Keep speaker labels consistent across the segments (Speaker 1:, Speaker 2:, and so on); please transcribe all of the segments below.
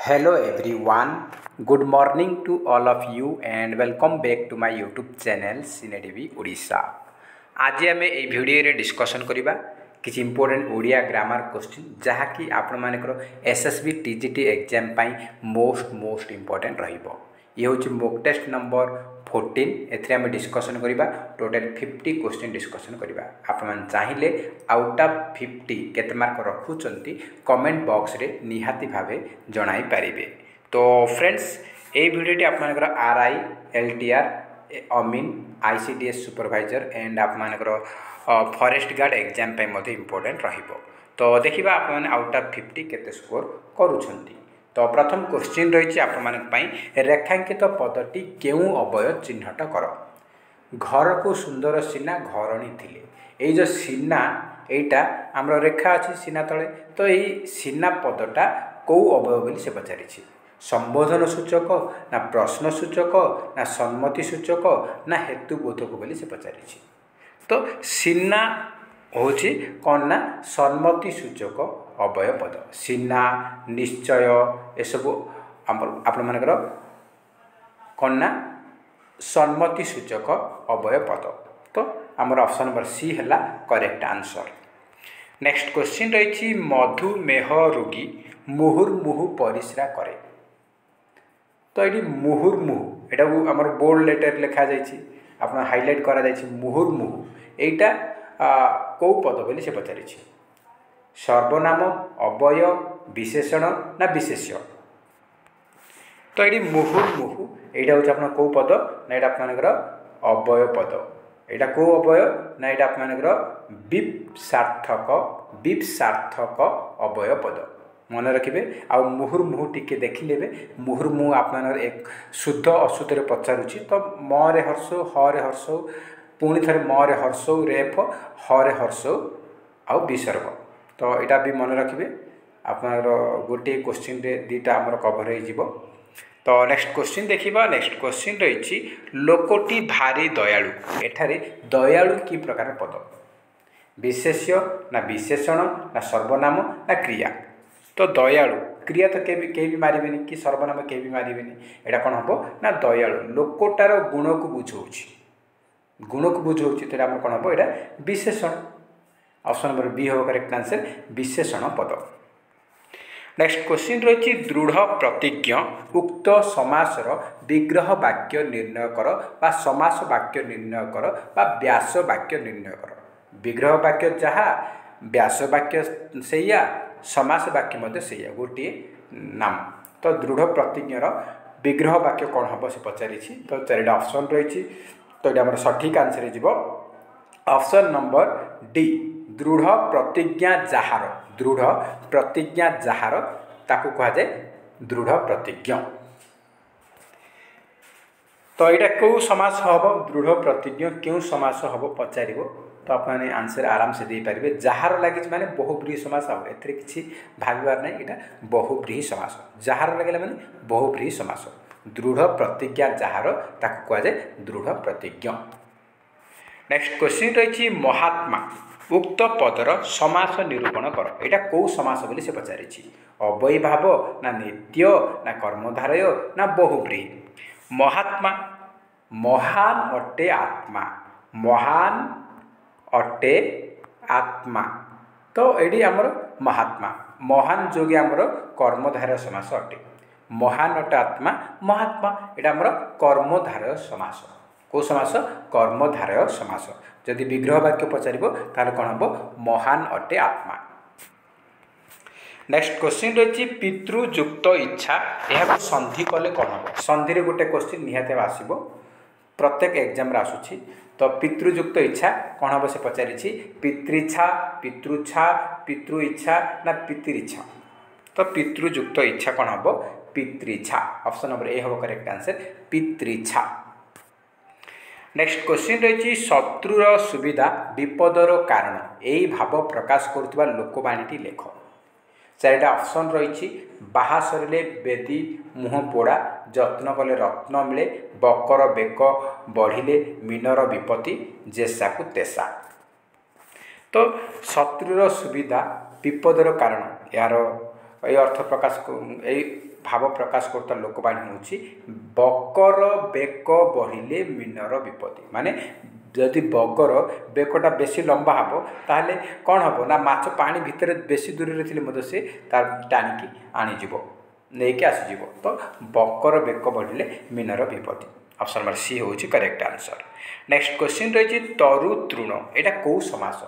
Speaker 1: Hello everyone, good morning to all of you and welcome back to my YouTube channel CineTV Odisha। आज आम ये video discussion करवा किसी important Odia grammar question जहाँकि आपण मानकर SSB TGT exam most important रहिबो। ये हूँ मोक टेस्ट नंबर 14 एथरे आम डिस्कसन करवा टोटल 50 क्वेश्चन डिस्कसन करवा। आपण चाहिए आउट ऑफ 50 केते मार्क रखुचंती कमेंट बॉक्स रे निहाती भावे जणाई पारिबे। तो फ्रेंड्स ये भिडियोटी आपनकर आरआई एलटीआर अमीन आईसीडीएस सुपरवाइजर एंड आपनकर फॉरेस्ट गार्ड एग्जाम पे मध्य इंपोर्टेंट रहिबो। तो देखिबा आपन आउट ऑफ 50 केते स्कोर करूछंती। तो प्रथम क्वेश्चन रही आपंप रेखांकित पदटी केउ अवय चिन्हट कर। घर को सुंदर सीना घरणी थिले। ये जो सीना एटा आमर रेखा अच्छी सीना तले तो यही सीना पदटा कौ अवय बोली से पचारि संबोधन सूचक ना प्रश्न सूचक ना सम्मति सूचक ना हेतुबोधक बोली से पचारि। तो सीना हूँ कौन ना सम्मति सूचक अवय पद। सीना निश्चय ये सब आपण मानकर कौन ना सम्मति सूचक अवय पद। तो आमर ऑप्शन नंबर सी है करेक्ट आंसर। नेक्स्ट क्वेश्चन रही मधुमेह रोगी मुहुर्मुहु परिस्रा करे। तो ये मुहुर्मुहु एटा आमर बोल्ड लेटर लिखा जाइए आप हाइलाइट करा जाइए मुहुर्मुहु एटा कौ पद बोली से पचारि सर्वनाम अवय विशेषण ना विशेष्य। तो ये मुहुर्मुहु यहाँ हूँ आप कौ पद ना यहाँ आपर अवय पद। यहाँ कौ अवय ना यहाँ आपर विप्सार्थक अवय पद मन रखिए। आ मुहुर्मुहु टिके देखिले मुहुर्मुहु आप एक शुद्ध अशुद्ध पचारुची। तो मरे हर्षौ हरे हर्षौ पुणी थे मरे हर्षौ रेफ हरे हर्षौ आ विसर्ग। तो यहाँ भी मन रखिए आप गोटे क्वेश्चन रे दीटा आमर कभर हो। तो नेक्स्ट क्वेश्चन देखिबा। नेक्स्ट क्वेश्चन रही लोकटी भारी दयालु। एठारे दयालु कि प्रकार पद विशेष्य ना विशेषण ना सर्वनाम ना क्रिया। तो दयालु क्रिया तो कहीं भी मारे कि सर्वनाम कहीं भी मारे। यहाँ कौन हम ना दयालु लोकटार गुण को बुझाऊँ गुण को बुझाऊँ। तो यहाँ कौन हम यहाँ विशेषण। ऑप्शन नंबर बी हो करेक्ट आंसर विशेषण पद। नेक्स्ट क्वेश्चन रही दृढ़ प्रतिज्ञ उक्त समासर विग्रह वाक्य निर्णय कर बा समास वाक्य निर्णय कर बा व्यास वाक्य निर्णय कर। विग्रह वाक्य जहाँ व्यास वाक्य से समास वाक्य मध्य से गोटे नाम। तो दृढ़ प्रतिज्ञर विग्रह वाक्य कौन हम से पचारि। तो चारिटा ऑप्शन रही। तो ये सठिक आंसर हो ऑप्शन नंबर डी दृढ़ प्रतिज्ञा जହାର। दृढ़ प्रतिज्ञा जହାର ताकू कह जाए दृढ़ प्रतिज्ञ। तो यहाँ कौ समास हम दृढ़ प्रतिज्ञ क्यों समास हम पचार। तो आपने आंसर आराम से दे पारे। जହାର लगे माने बहुब्रीहि समास हम एथरे किछि भाबिबार नहीं। यहाँ बहुब्रीहि समास जହାର लगे माने बहुब्रीहि समास। दृढ़ प्रतिज्ञा जହାର ताकू कह जाए दृढ़ प्रतिज्ञ। नेक्स्ट क्वेश्चन रही महात्मा उक्त पदर समास निरूपण कर। यहाँ कौ समास बोली से पचारि अवयभाव ना नित्य ना कर्मधारय ना बहुब्रीहि। महात्मा महान अटे आत्मा महान अटे आत्मा। तो ये आमर महात्मा महान जोगे आमर कर्मधारय समास अटे। महान अटे आत्मा महात्मा यहाँ आमर कर्मधारय समास। कौ समास कर्मधारय समास। जदि विग्रह वाक्य पचार ताल कौन हम महान अटे आत्मा। नेक्स्ट क्वेश्चन रही पितृयुक्त इच्छा यह संधि कले कौन हम। संधि गोटे क्वेश्चन निहाती आसो प्रत्येक एग्जाम आसूँ। तो पितृयुक्त इच्छा कौन हम से पचारि पितृच्छा पितृच्छा पितृ इच्छा ना पितृच्छा। तो पितृयुक्त इच्छा कौन हम पितृच्छा। ऑप्शन नंबर ए हम करेक्ट आंसर पितृच्छा। नेक्स्ट क्वेश्चन रही शत्रुर सुविधा विपदर कारण यही भाव प्रकाश करुवा लोकवाणी लेख। चारिटा ऑप्शन रही बाहा सरिले बेदी मुह पोड़ा जत्न कले रत्न मिले बकर बेक बढ़िले मीनर विपत्ति जेसा को तेसा। तो शत्रुर सुविधा विपदर कारण यार এই অর্থ প্রকাশ এই ভাব প্রকাশ করता লোকবাণী হচ্ছে বকর বেক বড়িলে মিনর বিপত্তি মানে যদি বগর বেকটা বেশি লম্বা হব তাহলে কଣ হব না মাছ পানি ভিতরে বেশি দূরে ଥିଲେ ମଧ୍ୟ ସେ ତାର ଟାଣିକି ଆଣିଯିବ ନେଇକି ଆସିଯିବ ତ ବକର ବେକ ବଢ଼ିଲେ ମିନର ବିପତ୍ତି ऑप्शन नंबर सी होची करेक्ट आंसर नेक्स्ट क्वेश्चन रही तरु तृण एटा कौ समास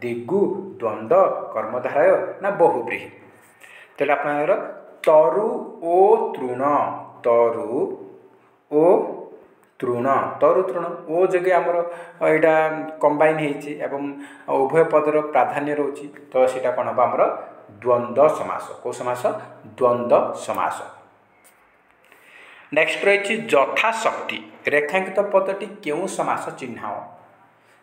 Speaker 1: दिगु द्वंद्व कर्मधारय ना बहुब्रीहि तेल आपनर तरु ओ तृण तरु ओ तृण तरु तृण ओ जगह आमर एटा कंबाइन होइछि एवं उभय पदर प्राधान्य रोची तो सेटा कोन हम आमर द्वंद्व समास कौ समास द्वंद्व समास नेक्स्ट रही यथाशक्ति रेखांकित पदटी क्यों समास चिन्ह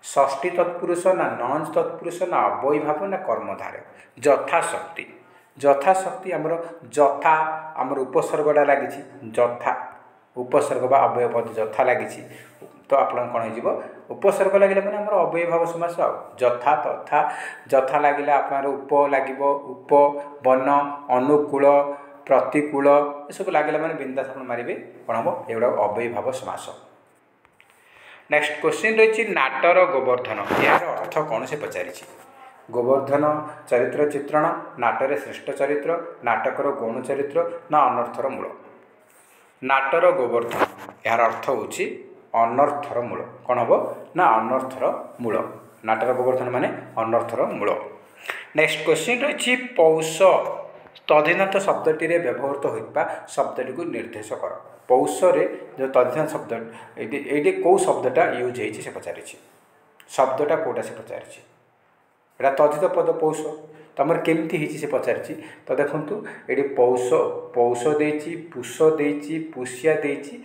Speaker 1: षष्ठी तत्पुरुष ना नंज तत्पुरुष ना अवयभाव ना कर्मधारय यथाशक्ति यथाशक्ति आमर यथा आमर उपसर्गटा लगी यथा उपसर्ग बा अवय पद यथा लगी तो आप कौन हो उपसर्ग लगे मैंने आम अवयभाव समास यथा तथा यथा लगे आप उप लगे उप वन अनुकूल प्रतिकूल ये सब लगे मैंने बिंदास आप मारे कौन हम एगुड़ा अवयभाव समास नेक्स्ट क्वेश्चन रही नाटर गोवर्धन यार अर्थ कौन से पचारि गोवर्धन चरित्र चित्रण नाटरे श्रेष्ठ चरित्र नाटकर गौण चरित्र ना अनर्थर मूल नाटर गोवर्धन यार अर्थ होची अनर्थर मूल कौन हम ना अनर्थर मूल नाटर गोवर्धन माने अनर्थर मूल नेक्स्ट क्वेश्चन रही पौष तदिनाथ शब्दटी व्यवहृत होता शब्दटी को निर्देश कर पौष जो तदिनाथ शब्द ये कौ शब्दटा यूज हो पचारि शब्दटा कौटा से पचारि एटा तदित पद पौष तुम केमती से पचारि तो देखु ये पौष पौष देची पुष देची पुष्या देची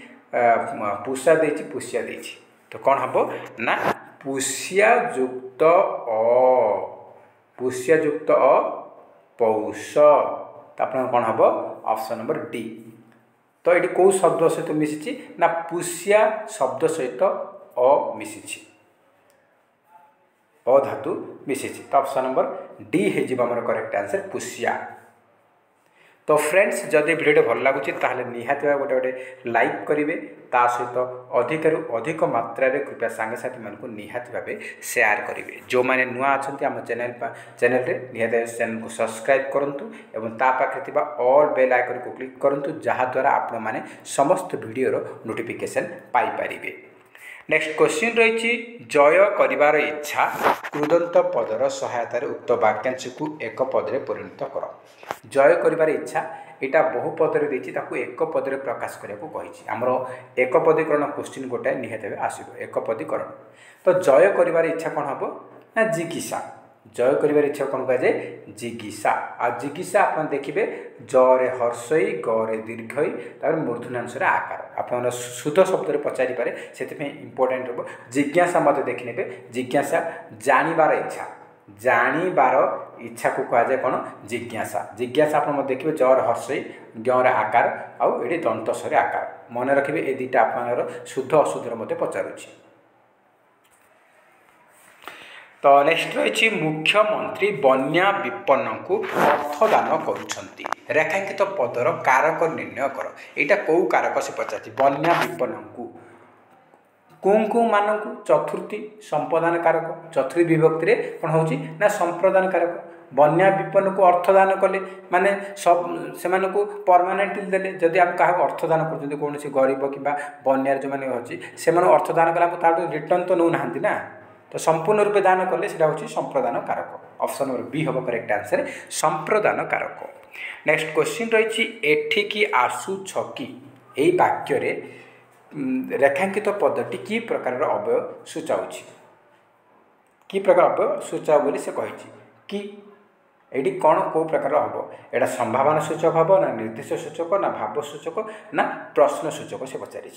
Speaker 1: पुषा देची पुष्या देची तो कौन हम ना पुष्या युक्त पुष्या युक्त पौष तो आप कौन हम ऑप्शन नंबर डी तो ये कौ शब्द सहित मिसी ना पुष्या शब्द सहित अ मिसी अधातु मिसी तो ऑप्शन नंबर डी होमर करेक्ट आंसर पुष्या तो फ्रेंड्स जदि वीडियो भल लगुच निहाती गोटे गोटे लाइक करेंगे ता सहित अधिकरू अधिक मात्रा कृपया सांगे साथी मानक निहाती भाव शेयर करेंगे जो मैंने नुआ अच्छा आम चैनल निहाती चैनल को सब्सक्राइब करूँ एवं ता पाखे ऑल बेल आइकन को क्लिक करूँ जहाँद्वारा आपण मैंने समस्त वीडियोर नोटिफिकेशन पाइपर नेक्स्ट क्वेश्चन रही जय करिवार इच्छा कृदंत पदर सहायतार उक्त वाक्यांश को एक पदरे परिणत कर जय करिवार इच्छा यहाँ बहु पदरे देती एक पदरे प्रकाश करने को कही आमर एक पदीकरण क्वेश्चन गोटाए निहत आसो एक पदीकरण तो जय करिवार इच्छा कौन हम ना जिज्ञासा जय करिवार इच्छा कौन कह जाए जिज्ञासा आ जिज्ञासा आप देखिए जरे हर्षई गरे दीर्घई तार मूर्धन्यांश आकार आप शुद्ध शब्द पचारि पारे से इम्पोर्टेंट हम जिज्ञासा मत देखने जिज्ञासा जानिबार इच्छा जानिबार इच्छा को कह जाए कौन जिज्ञासा जिज्ञासा आप देखिए जर हर्षई ज्ञर आकार आउ ये दंतस्वर आकार मन रखिए ये दुईटा आप शुद्ध अशुद्ध मत पचारुच्छी तो नेक्स्ट रही मुख्यमंत्री बन्या विपन्न को अर्थदान करुछंती रेखांकित पदर कारक निर्णय कर यहाँ कौ कारक से पचार बन्या विपन्न को कौ मानक चतुर्थी संप्रदान कारक चतुर्थी विभक्ति कौन हो ना संप्रदान कारक बन्या विपन्न को अर्थदान कले माने सब से परमानेंटली देले जदि आप क्या अर्थदान कर कौन गरीब कि बन्यार जो मैंने अच्छी से अर्थदान कला रिटर्न तो नौ ना तो संपूर्ण रूपे दान कले से हूँ संप्रदान कारक ऑप्शन नंबर बी हम करेक्ट आंसर संप्रदान कारक नेक्स्ट क्वेश्चन रही एठिकी आसुछ कि यही वाक्य रेखांकित पदटी कि प्रकार अवय सूचाऊ कि प्रकार अवय सूचाऊ बोली से कही कि ये कौन कौ प्रकार हम यहाँ संभावना सूचक हम ना निर्देश सूचक ना भाव सूचक ना प्रश्न सूचक से पचारि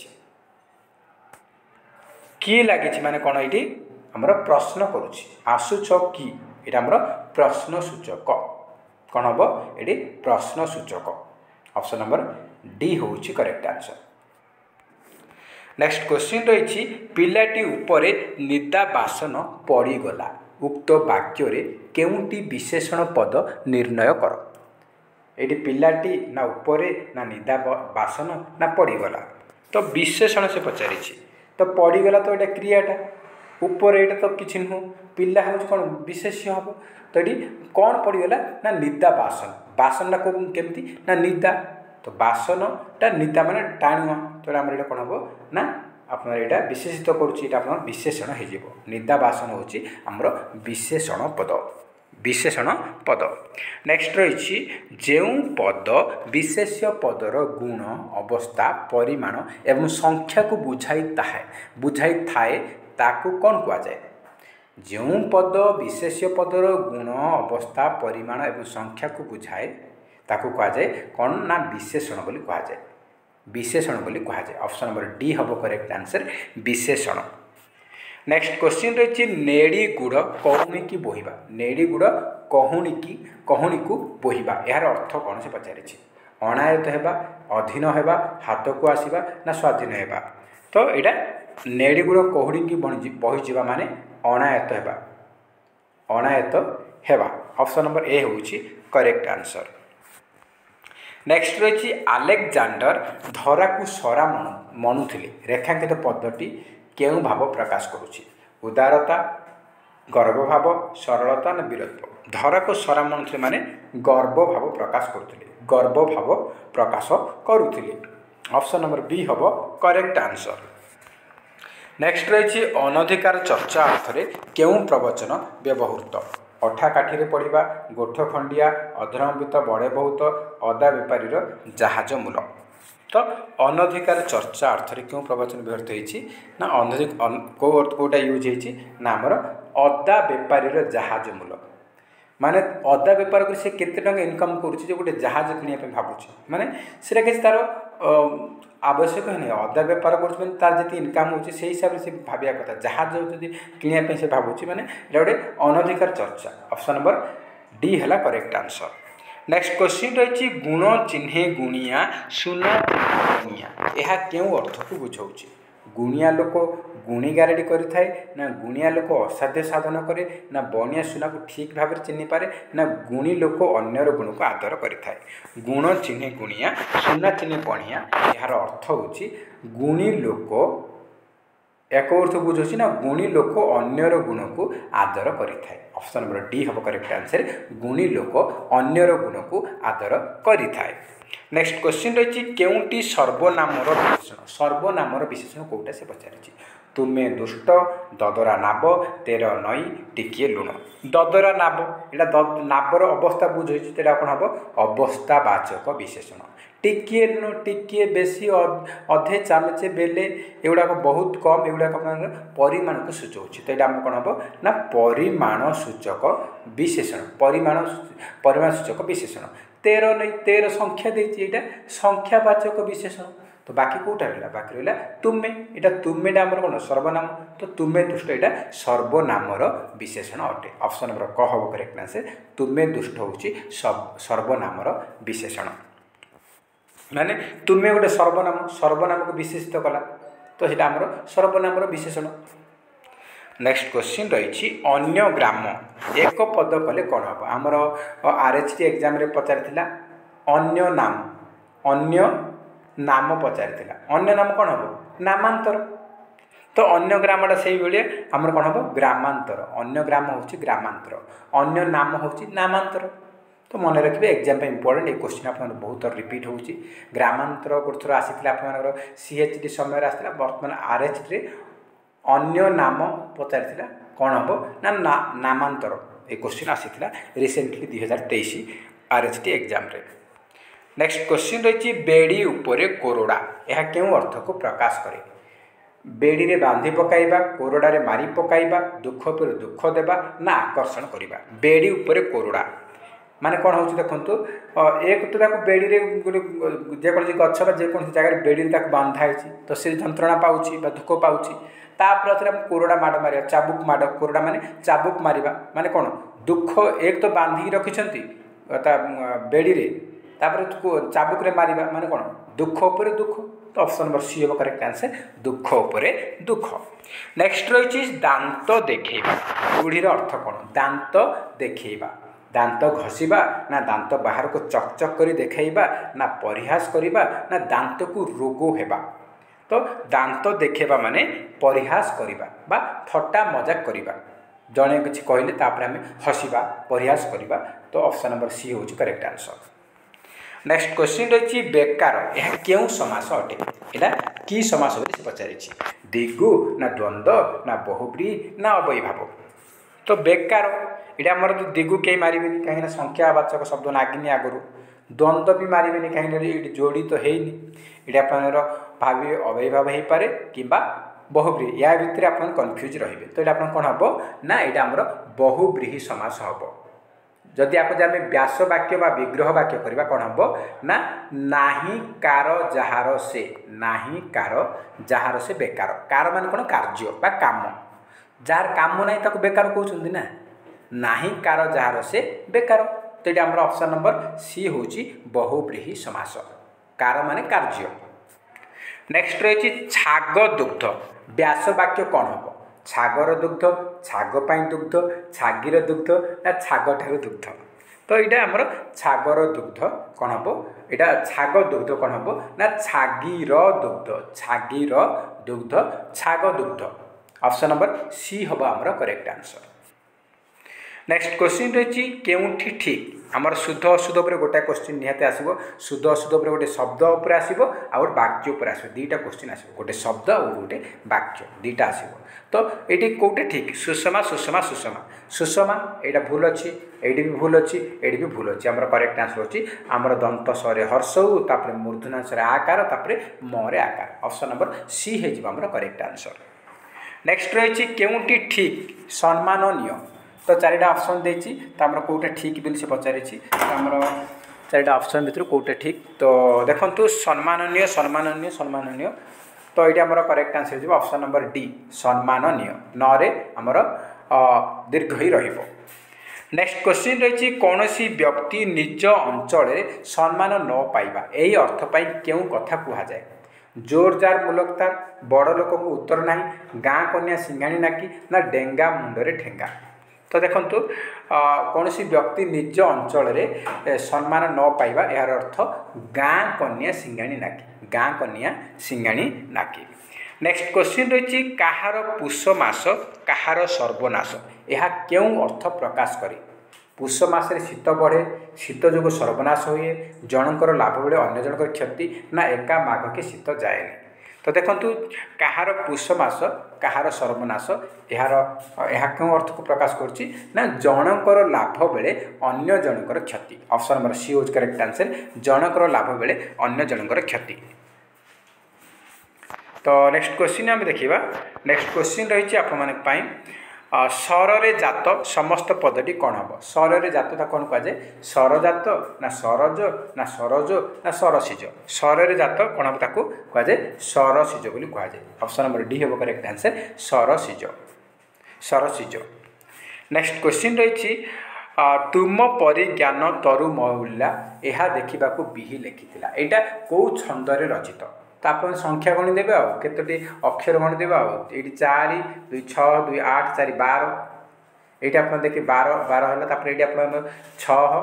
Speaker 1: कि लगी माने कौन ये आमर प्रश्न करुच्ची आसुछ कि यहाँ आमर प्रश्न सूचक कौन हम ये प्रश्न सूचक ऑप्शन नंबर डी हूँ करेक्ट आंसर नेक्स्ट क्वेश्चन रही पिलाटी उपरे निदा बासन पड़गला उक्त वाक्य केउंटी विशेषण पद निर्णय कर ये पिलाटी ना उपरे ना निदा बासन ना पड़गला तो विशेषण से पचारि तो पड़गला तो ये क्रियाटा ऊपर यहाँ तो किसी नुह पिला हूँ कौन विशेष्य हम तो ये कौन पड़गला ना निदा बासन बासनटा को केमती ना निदा तो बासनटा निदा माने टाणुआ तो आम ये कौन हम ना आप विशेषित करुँच विशेषण हो निदा बासन हूँ आमर विशेषण पद नेक्स्ट रही जो पद विशेष्य पदर गुण अवस्था परिमाण एवं संख्या को बुझाई थाए ताकू कौन कहुए जो पद विशेष्य पदर गुण अवस्था परिमाण एवं संख्या को बुझाए ताकू कहुए कौन ना विशेषण बोली कहुए विशेषण बोली कहुए ऑप्शन नंबर डी हम करेक्ट आंसर विशेषण नेक्स्ट क्वेश्चन रही नेड़ी गुड़ कहूणी की बोहिबा नेड़ी गुड़ कहूणी को बोहिबा यार अर्थ कौन से पचारि अनायत होगा अधीन होगा हाथ को आसवा ना स्वाधीन होगा तो यहाँ नेड़ी गुड़ कहूणी की बोही माने अनायत होगा अनायत होगा ऑप्शन नंबर ए हूँ करेक्ट आंसर नेक्स्ट रही आलेक्जांडर धरा को सरा मणुले रेखांकित पदटी केउं भाव प्रकाश करुछि उदारता गर्वभाव सरलता ना वीरत्व धरा को सरा मणुले माने गर्व भाव प्रकाश करुले गर्व भाव प्रकाश करुले ऑप्शन नंबर बी हम करेक्ट आंसर नेक्स्ट रही अनधिकार चर्चा अर्थ में केउं प्रवचन व्यवहृत अठा काठी पढ़ा गोठ खंडिया अधरमित बड़े बहुत अदा बेपारी जहाज मूल तो अनधिकार चर्चा अर्थ में क्यों प्रवचन व्यवहृत होती ना अनधिक कौटा यूज होती ना आमर अदा बेपारी जहाज मूल माने अदा बेपार कर से केते टंका इनकम करुच्ची जो गोटे जहाज किणा भावुँ माने से किसी तार आवश्यक है अदा बेपार कर तार जी इनकम हो हिसाब से भाविया कथा जहाज जब किणा से भावुँ माने गोटे अनधिकार चर्चा ऑप्शन नंबर डी है करेक्ट आंसर नेक्स्ट क्वेश्चन रही गुण चिन्हे गुणिया सुना गुणिया यह क्यों अर्थ को बुझाऊँ गुणिया लोक गुणी गारेडी करें ना गुणिया लोक असाध्य साधन करे ना बणिया सुना को ठीक भाव में चिन्ह पारे ना गुणी लोक अन्यर गुण को आदर करें गुण चिन्हे गुणिया सुना चिन्हे बणिया यार अर्थ हूँ गुणी लोक एक अर्थ बुझे ना गुणी लोक अन्यर गुण को आदर करें ऑप्शन नंबर डी हम करेक्ट आंसर गुणी लोक अन्यर गुण को आदर करें नेक्स्ट क्वेश्चन रही केउंटी सर्वनामर विशेषण सर्वनामर विशेषण कौटा से पचारि तुमे दुष्ट ददरा नाब तेर नई टिकिए लुण ददरा नाब यहाँ नाबर अवस्था बुझे कौन हम अवस्थावाचक विशेषण टिकिए लुण टिकिए बेसी अधे चामचे बेले एगुड़ाक बहुत कम एगुड़ाक परिमाण को सूचौछि तो यहाँ कौन हम ना परिमाण सूचक विशेषण परिमाण सूचक विशेषण तेर नहीं तेर संख्या देती संख्यावाचक विशेषण तो बाकी कौटा रहा बाकी रहा तुमे यहाँ तुमेटा आम कौन सर्वनाम तो तुमे दुष्ट यहाँ सर्वनामर विशेषण अटे ऑप्शन नंबर क हम करेक्ट आंसर तुमे दुष्ट हूँ सर्वनामर विशेषण माने तुमे गोटे सर्वनाम को विशेषित कला तो यहाँ आमर सर्वनामर विशेषण नेक्स्ट क्वेश्चन रही अन्य ग्राम एक पद कले कौन हम आमर आरएचटी एग्जाम रे पचार अन्य नाम पचार अन्य नाम कौन हम नामांतर तो अन्य ग्रामटा से भाई आमर कौन हम ग्रामांतर अन्य ग्राम हूँ ग्रामांतर अन्य नाम हूँ नामांतर तो मन रखिए एग्जाम इंपोर्टेंट ये क्वेश्चन आप बहुत रिपीट हो ग्रामांतर गोटे थर आसी आप सीएचडी समय आसाला बर्तमान आरएचडी अन्य नाम पचार कौन हम ना नामांतर ये क्वेश्चन आसाला रिसेंटली 2023 आरएचटी एग्जाम रे नेक्स्ट क्वेश्चन रही बेड़ी उपरे कोरोड़ा यह क्यों अर्थ को प्रकाश करे बेड़ी रे बांधी पकाइबा कोरोड़ा रे मारी पकाइबा दुख पर दुख देबा ना आकर्षण करिबा बेड़ी उपरे कोरोड़ा माने कौन हो देखो एक तो बेड़ी रे जेकोसी गछ जेकोसी जगह बेड़ी बांधा तो से जंत्रणा पाउची दुख पाउची तापर कोरोड़ा माड़ मार चाबुक माड़ कोरोड़ा माने चाबुक मारिबा माने कौन दुख एक तो बांधिकी रखिछंती बेड़ी रे तापर चाबुक रे मारिबा माने कौन दुख उपरे दुख तो ऑप्शन नंबर सी हम करेक्ट आंसर दुख उपरे दुख नेक्स्ट रही दांत देखा रूढ़ीर अर्थ कौन दांत देखा दांत घषिबा ना दांत बाहर को चकचक करी देखाइबा ना परिहास करिबा ना दांत को रोग हेबा। तो दांत देखेबा माने परिहास करिबा बा थट्टा मजाक करिबा। जणे किछि कहले तापर हमें हसिबा परिहास करिबा। तो ऑप्शन नंबर सी होची करेक्ट आंसर। नेक्स्ट क्वेश्चन रही बेकार यह क्यों समास अटे एटा की समास बोली पचारि दिगु ना द्वंद्व ना बहुब्रीहि ना अवयभाव। तो बेकार ये आमर तो दिगु कई मारिबेनी कहीं संख्यावाचक शब्द नागिनी आगुरी द्वंद्व भी मारिबेनी कहीं जोड़ी तो हैनी ये भावे अवयभाव हो पारे कि बहुब्रीहि या भितर आप कन्फ्यूज रहिबे। तो ये कौन हम ना यहाँ आमर बहुब्रीहि समास हम। जदि आप व्यास वाक्य बा विग्रह वाक्य करवा कौन हम ना नाही कार जहार से नाही कार जहार से बेकार। कार मान कौन कार्य बा काम जार काम ना ताको बेकार कहते ना नाही कार जहार से बेकार। तो ये आमर ऑप्शन नंबर सी होची बहुब्रीहि समास कार माने कार्य। नेक्स्ट रही छाग दुग्ध व्यास वाक्य कौन हम छागर दुग्ध छाग पाई दुग्ध छागीर दुग्ध ना छाग ठार दुग्ध। तो यहाँ आमर छागर दुग्ध कौन हम यहाँ छाग दुग्ध कौन हम ना छागीर दुग्ध छागीर दुग्ध छाग दुग्ध। ऑप्शन नंबर सी हम आमर करेक्ट आंसर। नेक्स्ट क्वेश्चन रही केउठी ठीक आमर शुद्ध अशुद्ध पर गोटे क्वेश्चन निहाती आसो शुद्ध अशुद्ध पर गोटे शब्द उपर आसो आ वाक्य उपर आसो दुईटा क्वेश्चन आसो गोटे शब्द और गोटे वाक्य दुईटा आसो। तो ये कौटे ठीक सुषमा सुषमा सुषमा सुषमा यहाँ भूल अच्छी ये भी भूल अच्छी ये भी भूल अच्छी आमर करेक्ट आंसर अच्छी आमर दंत सरे हर्षऊ तापर मूर्धन्यासरे आकार तापर मरे आकार। ऑप्शन नंबर सी होमर करेक्ट आंसर। नेक्स्ट रही केउटी ठीक सम्माननीय। तो चारिटा ऑप्शन देछि तो आमर कौटे ठीक बोली से पचारि आमर चारिटा ऑप्शन भितर कौटे ठीक। तो देखंतु सम्माननीय सम्माननीय सम्माननीय। तो ये आमर करेक्ट आंसर हो ऑप्शन नंबर डी सम्माननीय नरे आमर दीर्घ ही रहिबो। नेक्स्ट क्वेश्चन रही कौन सी व्यक्ति निज अंचल सम्मान न पाइबा यही अर्थ पाई क्यों कथा कह जाए जोर जार मुलकतार बड़ लोक को उत्तर ना गाँ कन्या सिंगाणी नाकी ना डेंगा मुंडरे ठेंगा। तो देखंतु कौन सी व्यक्ति निज अंचल सम्मान न पाइबा यार अर्थ गाँ कन्या सिंगाणी नाकी गाँ कन्या सिंगाणी नाकी। नेक्स्ट क्वेश्चन रही कहार पुष मास कहार सर्वनाश यह क्यों अर्थ प्रकाश करे पुष मासरे शीत बढ़े शीत जो सर्वनाश हुए जनकर लाभ बेले अन्य जनकर क्षति ना एका माघ के शीत जाए। तो देखंतु कहार पुष मास कहार सर्वनाश यह क्यों अर्थ को प्रकाश करुच्ची ना जनकर लाभ बेले अन्य जनकर क्षति। ऑप्शन नंबर सी होज करेक्ट आंसर जनकर लाभ बेले अन्य जनकर क्षति। तो नेक्स्ट क्वेश्चन आम देखा नेक्स्ट क्वेश्चन रही आप स्वरे जात समस्त पदटी कौन हम स्वरे जात कौन कहुए स्वरजात ना स्वरज ना स्वरज ना सरसिज स्वरे जात कौन हम कहुए सरसिज बोली कहुए। ऑप्शन नंबर डी हम करेक्ट आंसर सरसिज सरसिज। नेक्स्ट क्वेश्चन रही तुम परि ज्ञान तरु मौला यह देखा बिहि लिखिथिला एटा कौ छंदरे रचित। तो आप संख्या गणी देवे आते अक्षर गणी देवे ये 4 2 6 2 8 4 12 ये आप देखिए 12 12 है ये आप 6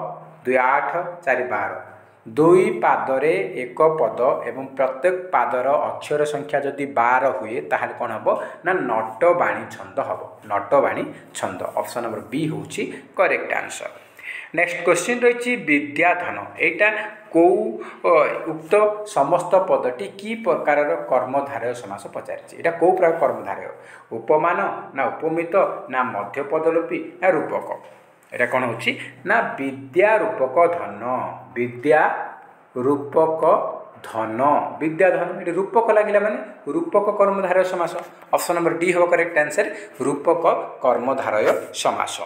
Speaker 1: 2 8 4 12 दुई पादरे एक पद एवं प्रत्येक पादर अक्षर संख्या जदि 12 हुए ताहले कौन हम ना नटवाणी छंद हम नटवाणी छंद। ऑप्शन नंबर बी होची करेक्ट आंसर। नेक्स्ट क्वेश्चन रही विद्याधन एटा कौ उक्त समस्त पदटी की प्रकार कर्मधारय समास पचारि एटा कौ प्रकार कर्मधारय उपमान ना उपमित ना मध्य पदलोपी ना रूपक एटा कौन होची ना विद्या रूपक धन विद्या रूपक धन विद्याधन ये रूपक लगे माने रूपक कर्मधारय समास। ऑप्शन नंबर डी हो करेक्ट आंसर रूपक कर्मधारय समास।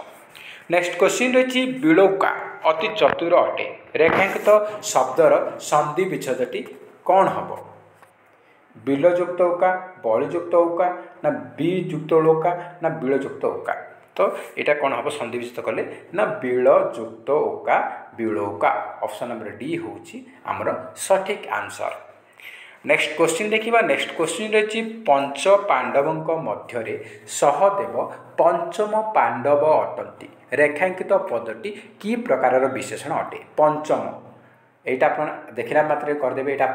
Speaker 1: नेक्स्ट क्वेश्चन रही बिलौका अति चतुर अटे रेखांकित शब्दर संधि विच्छेदटी कौन हम बिलयुक्त उका बलियुक्त उका ना बीयुक्त उका ना बिलयुक्त उका। तो यहाँ कौन हम संधि विच्छेद कले ना बिलयुक्त उका बिलौका। ऑप्शन नंबर डी होची आमर सठिक आंसर। नेक्स्ट क्वेश्चन देखिबा नेक्स्ट क्वेश्चन रही पंच पांडवों मध्य सहदेव पंचम पांडव अटंती रेखांकित पदटी कि प्रकार विशेषण अटे पंचम यहाँ आप देखला मात्र करदे यहाँ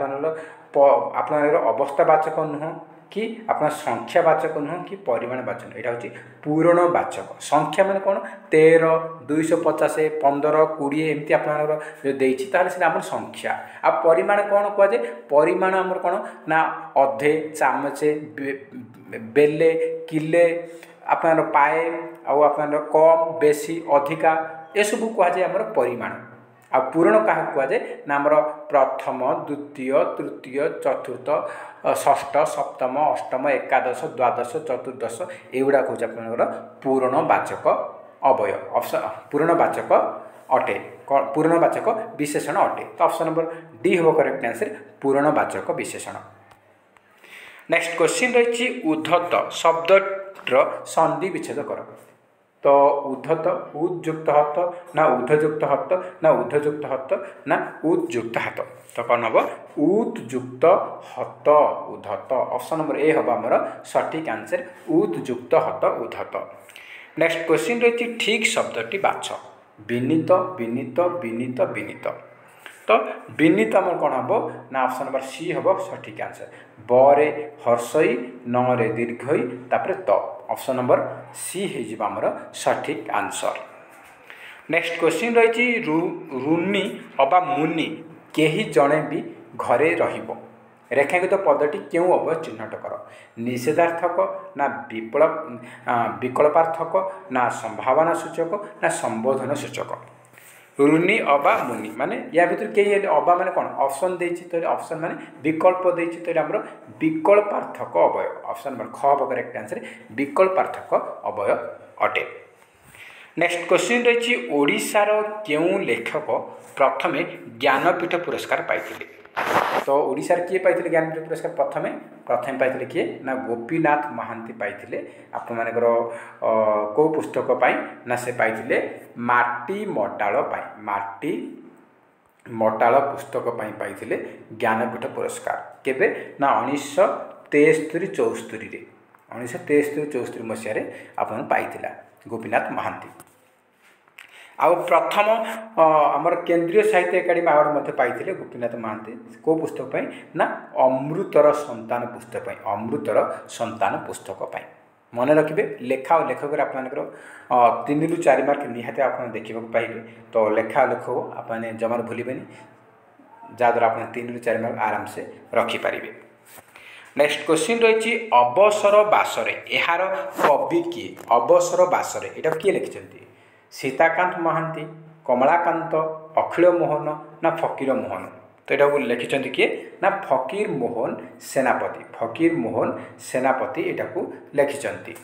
Speaker 1: आपनर अवस्थावाचक नुह कि आप संख्यावाचक नुह कि परिमाणवाचक यहाँ हूँ पूरणवाचक संख्या मान कौन 13 250 15 20 एमती आपनर जो आम संख्या आ परिमाण कौन कहुए परिमाण आमर कौन ना अधे चामचे बेले किले आपनर पाए आपनर कम बेसी अधिका ये सब कहुए आमर परिमाण आ पूरण क्या कहुए ना आमर प्रथम द्वितीय तृतीय चतुर्थ षष्ठ सप्तम अष्टम एकादश द्वादश चतुर्दश एगुड़ा हूँ आपनर पूरणवाचक अवय पूरणवाचक अटे पूरणवाचक विशेषण अटे तो ऑप्शन नंबर डी हम करेक्ट आंसर पूरणवाचक विशेषण। नेक्स्ट क्वेश्चन रही उद्धत शब्दर संधि विच्छेद कर तो उद्धत उद्युक्त हत ना उद्धयुक्त हत ना उद्धयुक्त हत ना उद्युक्त हाथ तो कौन हम उद्युक्त हत उद्धत ऑप्शन नंबर ए हम आमर सठिक आंसर उद्युक्त हत उद्धत। नेक्स्ट क्वेश्चन रही ठीक शब्दटी बाछ विनीत विनीत विनीत विनीत तो विनीत आम कौन हम ना ऑप्शन नंबर सी हम सठिक आंसर बरे हर्षई नरे दीर्घई तापर त ऑप्शन नंबर सी होमर सठिक आंसर। नेक्स्ट क्वेश्चन रही रुनी अबा मुनि केही जड़े भी घरे रहिबो रेखांकित पदटी क्यों अवय चिन्हट कर निषेधार्थक ना विकल्पार्थक ना संभावना सूचक ना संबोधन सूचक रुनी अबा मुनि माने या भीतर कई अबा माने कौन ऑप्शन देछि तो ऑप्शन माने विकल्प देछि तो हमर विकल्पार्थक अवय ऑप्शन नंबर ख हम करेक्ट आंसर विकल्पार्थक अवय अटे। नेक्स्ट क्वेश्चन रही ओडिशार केउं लेखक प्रथमे ज्ञानपीठ पुरस्कार पाइथिले तो ओडिशार किए पाइथिले ज्ञानपीठ पुरस्कार प्रथमे पाइथिले किए ना गोपीनाथ महांती पाइथिले आपण मानकर को पुस्तक पाई ना से पाइथिले माटी मटाळ पाई माटी मटाळ पुस्तक पाई पाइथिले ज्ञानपीठ पुरस्कार केबे ना 1963-64 रे 1963-64 मसीह आपण पाइथिला गोपीनाथ महांती आउ प्रथम आमर केंद्रीय साहित्य एकाडेमी अवार्ड मध्य पाइथिले गोपीनाथ महांती को पुस्तक पाई ना अमृतर संतान पुस्तक पाई अमृतर संतान पुस्तक पाई मन रखिए लेखा और लेखक आपर 3 ରୁ 4 मार्क निहाती आप देखा पाइबे तो लेखा लेखक आपने जमार भूलें जहाँद्वारा आप 3 ରୁ 4 मार्क आराम से रखिपारे। नेक्स्ट क्वेश्चन रही अवसर बासरे यार कवि किए अवसर बासरे यहाँ किए लिखिं सीताकांत महांती कमलाकांत अखिल मोहन ना फकीर मोहन तो यहाँ लिखिं किए ना फकीर मोहन सेनापति यहाँ लिखिं।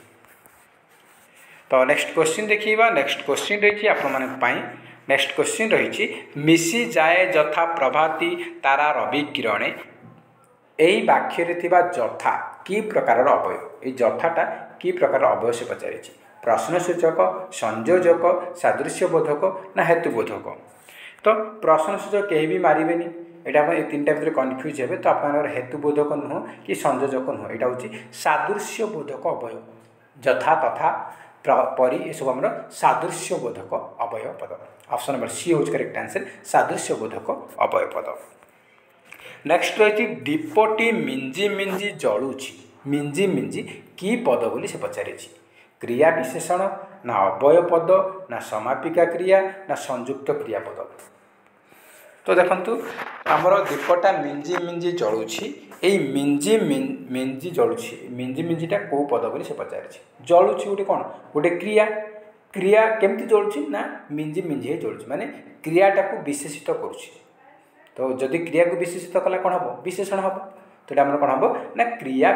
Speaker 1: तो नेक्स्ट क्वेश्चन देखिए नेक्स्ट क्वेश्चन रही आपण नेक्स्ट क्वेश्चन रही मिसी जाए जथा प्रभाती तारा रवि किरणे यही वाक्य जथा कि प्रकार अवय ये जथाटा कि प्रकार अवय से पचारि प्रश्नसूचक संयोजक सादृश्यबोधक ना हेतुबोधक तो प्रश्नसूचक कहीं भी मारे यहाँ ये 3टा भर कन्फ्यूज हे तो आप हेतुबोधक नुह कि संयोजक नुह यहाँ हूँ सादृश्यबोधक अवय जथा तथा परी ये सब आम सादृश्यबोधक अवय पद ऑप्शन नंबर सी हूँ करेक्ट आंसर सादृश्यबोधक अवय पद। नेक्स्ट रही दीपटी मिंजी मिंजी जलुछि मिंजी मिंजी कि पद बोली से पचारि क्रिया विशेषण ना अवय पद ना समापिका क्रिया ना संयुक्त क्रियापद तो देखंतु आमर दीपटा मिंजी मिंजी जलुछि यही मिंजी मिंजी जलुछि मिंजी मिंजीटा कौ पद बोली से पचारि जलुछि गोटे कौन गोटे क्रिया क्रिया केमती जलुछि ना मिंजी मिंजी जलुछि माने क्रियाटा को विशेषित करुछि तो जदि क्रिया को विशेषित कला कौन हम विशेषण हम तो ये कौन हम ना क्रिया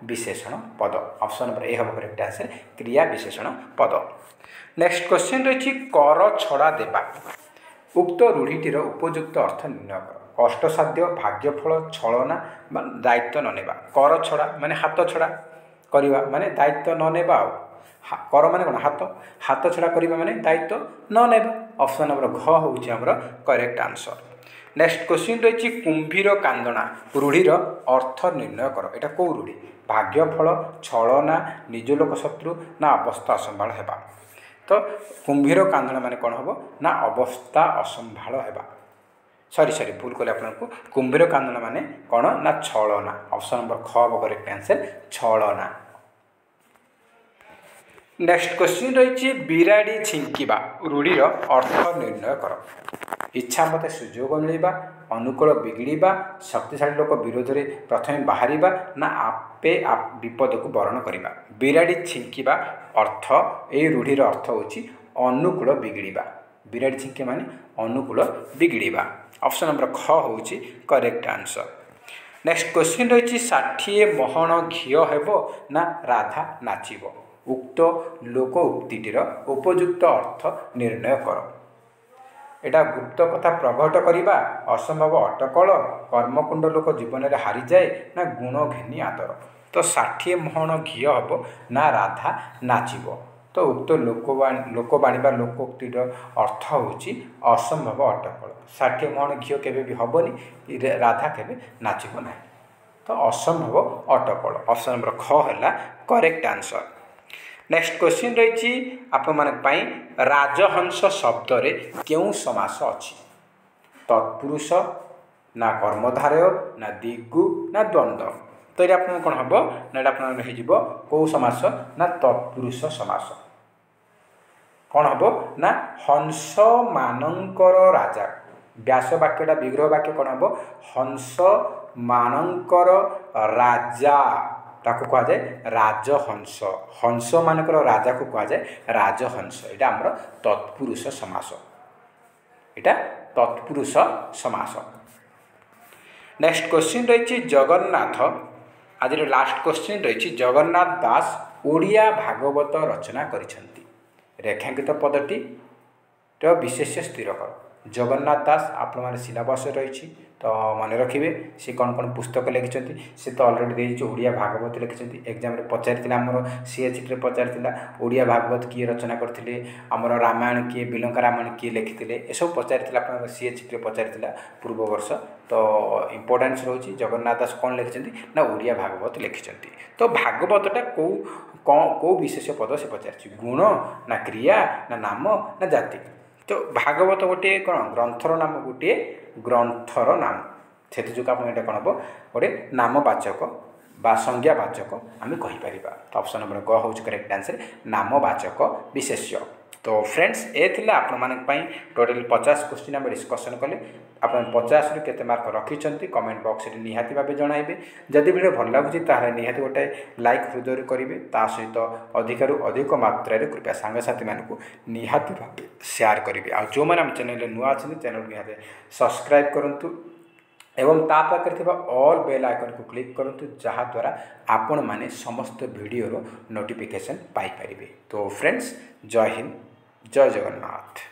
Speaker 1: विशेषण पद ऑप्शन नंबर ए हम करेक्ट आंसर क्रिया विशेषण पद। नेक्स्ट क्वेश्चन रही कर छड़ा देवा उक्त रूढ़ीटीर उपयुक्त अर्थ निर्णय कर कष्टसाध्य भाग्यफल छलना दायित्व न नेबा कर छड़ा माने हाथ छड़ा करवा माने दायित्व न नेबा कर माने कौन हाथ छड़ा करवा माने दायित्व न नेबा ऑप्शन नंबर घ हूँ आमर करेक्ट आंसर। नेक्स्ट क्वेश्चन रही कुंभीर कांदना रूढ़ीर अर्थ निर्णय कर यहाँ कौ रूढ़ी भाग्यफल छलना निज लोक शत्रु ना अवस्था असंभाल हेबा तो कुंभीर कांदण माने कौन हम ना अवस्था असंभाल है सॉरी भूल कले आपको कुंभीर कांदण माने कौन ना छलना ऑप्शन नंबर ख हम करेक्ट आंसर छलना। नेक्स्ट क्वेश्चन रही बिराड़ी छिंकिबा रूढ़ीर अर्थ निर्णय कर। इच्छा मते सुजोग मिलवा अनुकूल बिगड़ा शक्तिशाली लोक विरोध में प्रथम बाहर ना आपे विपद को वरण करवा। बिराड़ी छिंकिबा अर्थ ये रूढ़ीर अर्थ होची अनुकूल बिगड़ा। बिराड़ी छिंके माने अनुकूल बिगड़ा ऑप्शन नंबर ख होची करेक्ट आंसर। नेक्स्ट क्वेश्चन रही 60 महण घी हेब ना राधा नाचिब। उक्त लोक उक्तिटीर उपयुक्त अर्थ निर्णय कर। एटा गुप्त कथा प्रकट करवा असंभव अटकल कर्मकुंड लोक जीवन में हारी जाए ना गुण घेनी आदर। तो 60 महण घी हम ना राधा नाचिब। तो उक्त लोकवाणी बा लोकोक्तिर अर्थ होची असंभव अटकल। 60 महण घी केबे भी हबनी राधा केबे नाचिब ना। तो असंभव अटकल ऑप्शन नंबर ख है करेक्ट आंसर। नेक्स्ट क्वेश्चन रही आपई राजहंस शब्द रे क्यों समास अच्छी। तत्पुरुष ना कर्मधारय ना दिगु ना द्वंद्व। तो ये आप कौन हम ना हो कौ समास ना तत्पुरुष समास। कौन हम ना हंस मानकर राजा व्यास वाक्यटा विग्रह वाक्य कौन हम हंस मानकर राजा ताको कह जाए राजहंस। हंस मानकर राजा को कह जाए राजहंस। यहाँ आमर तत्पुरुष समास। यहाँ तत्पुरुष समास। नेक्स्ट क्वेश्चन रही जगन्नाथ आज लास्ट क्वेश्चन रही जगन्नाथ दास ओडिया भागवत रचना करिसेंती। रेखांकित पदटी तो विशेष स्थिर कर। जगन्नाथ दास आप सिलेबस रही तो मन रखिए सी कौन कौन पुस्तक लिखिं सी तो अलरेडी देखिए ओडिया भागवत लिखिं। एग्जाम पचार आमर सीएचटी पचार ओडिया भागवत किए रचना करते आमर रामायण किए बिलंका रामायण किए लिखिते ये सब पचार सीएचटी पचार पूर्व वर्ष। तो इम्पोर्टान्स रोचे जगन्नाथ दास कौन लिखिं ना ओडिया भागवत लिखिं। तो भागवतटा कौ विशेष पद से पचार गुण ना क्रिया ना नाम ना जाति। तो भागवत गोटे कौन ग्रंथर नाम गोटे ग्रंथर नाम से जो आप कौन हम गोटे नामवाचक बा संज्ञावाचक आम कहीपर। तो ऑप्शन नंबर ग हूँ करेक्ट आंसर नामवाचक विशेष्य। तो फ्रेंड्स ये आपण टोटल 50 क्वेश्चन आम डिस्कसन कले। आप 50 रु केते मार्क रखिंट कमेंट बॉक्स में निहाती भाव जनइबे। जदि वीडियो भल लगुच निहाती गोटे लाइक हृदय करेंगे ता सहित अधिकरू अधिक मात्रा कृपया सांगसाथी मानक निहाती भाव शेयर करेंगे। आ जो मैंने आम चैनल नुआ अच्छे चैनल निहाती सब्सक्राइब करूँ एवं ता पाखे ऑल बेल आइकन को क्लिक करूँ जहाद्वारा आपण मैंने समस्त वीडियो नोटिफिकेशन पाइपर। तो फ्रेंड्स जय हिंद जय जगन्नाथ।